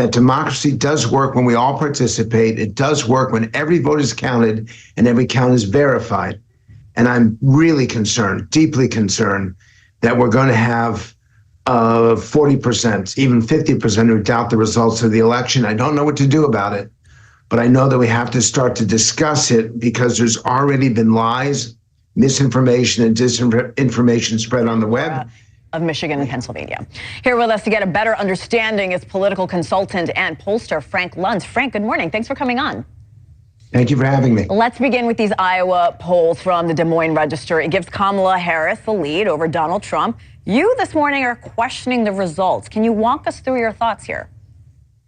that democracy does work when we all participate. It does work when every vote is counted and every count is verified. And I'm really concerned, deeply concerned, that we're going to have 40%, even 50% who doubt the results of the election. I don't know what to do about it, but I know that we have to start to discuss it because there's already been lies, misinformation, and disinformation spread on the web. Of Michigan and Pennsylvania. Here with us to get a better understanding is political consultant and pollster Frank Luntz. Frank, good morning. Thanks for coming on. Thank you for having me. Let's begin with these Iowa polls from the Des Moines Register. It gives Kamala Harris the lead over Donald Trump. You this morning are questioning the results. Can you walk us through your thoughts here?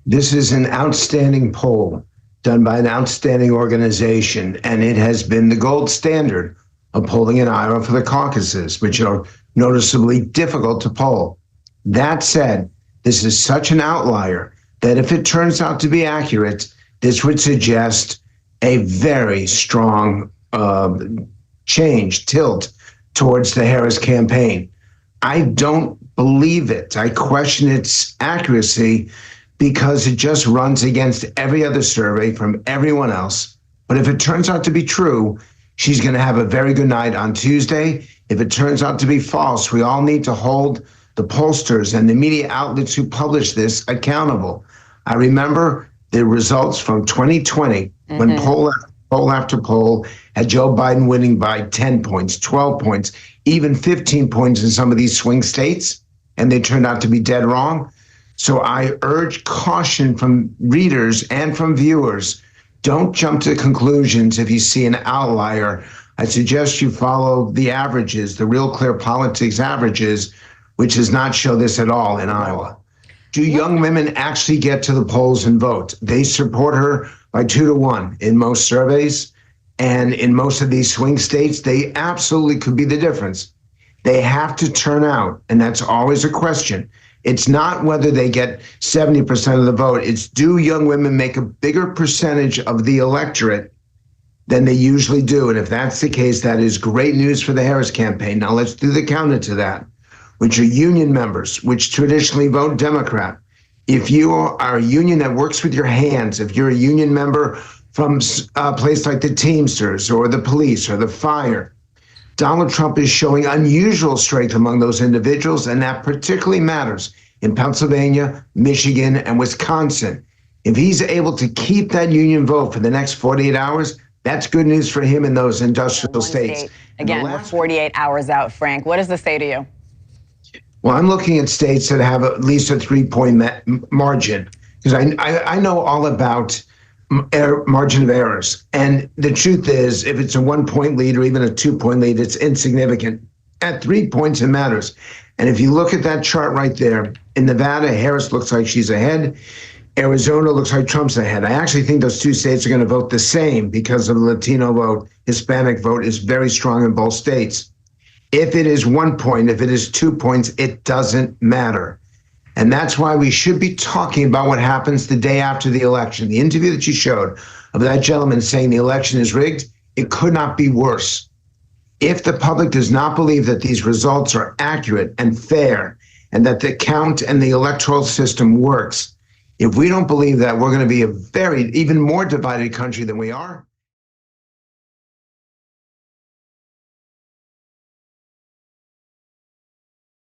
This is an outstanding poll done by an outstanding organization, and it has been the gold standard of polling in Iowa for the caucuses, which are noticeably difficult to poll. That said, this is such an outlier that if it turns out to be accurate, this would suggest a very strong tilt towards the Harris campaign. I don't believe it. I question its accuracy because it just runs against every other survey from everyone else. But if it turns out to be true, she's going to have a very good night on Tuesday. If it turns out to be false, we all need to hold the pollsters and the media outlets who publish this accountable. I remember the results from 2020 when poll after poll had Joe Biden winning by 10 points, 12 points, even 15 points in some of these swing states, and they turned out to be dead wrong. So I urge caution from readers and from viewers. Don't jump to conclusions if you see an outlier. I suggest you follow the averages, the Real Clear Politics averages, which does not show this at all in Iowa. Do young women actually get to the polls and vote? They support her by 2-1 in most surveys. And in most of these swing states, they absolutely could be the difference. They have to turn out, and that's always a question. It's not whether they get 70% of the vote. It's do young women make a bigger percentage of the electorate than they usually do? And if that's the case, that is great news for the Harris campaign. Now let's do the counter to that, which are union members, which traditionally vote Democrat. If you are a union that works with your hands, if you're a union member from a place like the Teamsters or the police or the fire, Donald Trump is showing unusual strength among those individuals, and that particularly matters in Pennsylvania, Michigan, and Wisconsin. If he's able to keep that union vote for the next 48 hours, that's good news for him in those industrial states. Again, we're 48 hours out, Frank. What does this say to you? Well, I'm looking at states that have at least a 3-point margin, because I know all about margin of errors. And the truth is, if it's a 1-point lead or even a 2-point lead, it's insignificant. At 3 points, it matters. And if you look at that chart right there, in Nevada, Harris looks like she's ahead. Arizona looks like Trump's ahead. I actually think those two states are going to vote the same because of the Latino vote. Hispanic vote is very strong in both states. If it is 1 point, if it is 2 points, it doesn't matter. And that's why we should be talking about what happens the day after the election. The interview that you showed of that gentleman saying the election is rigged, it could not be worse. If the public does not believe that these results are accurate and fair and that the count and the electoral system works, if we don't believe that, we're going to be a even more divided country than we are.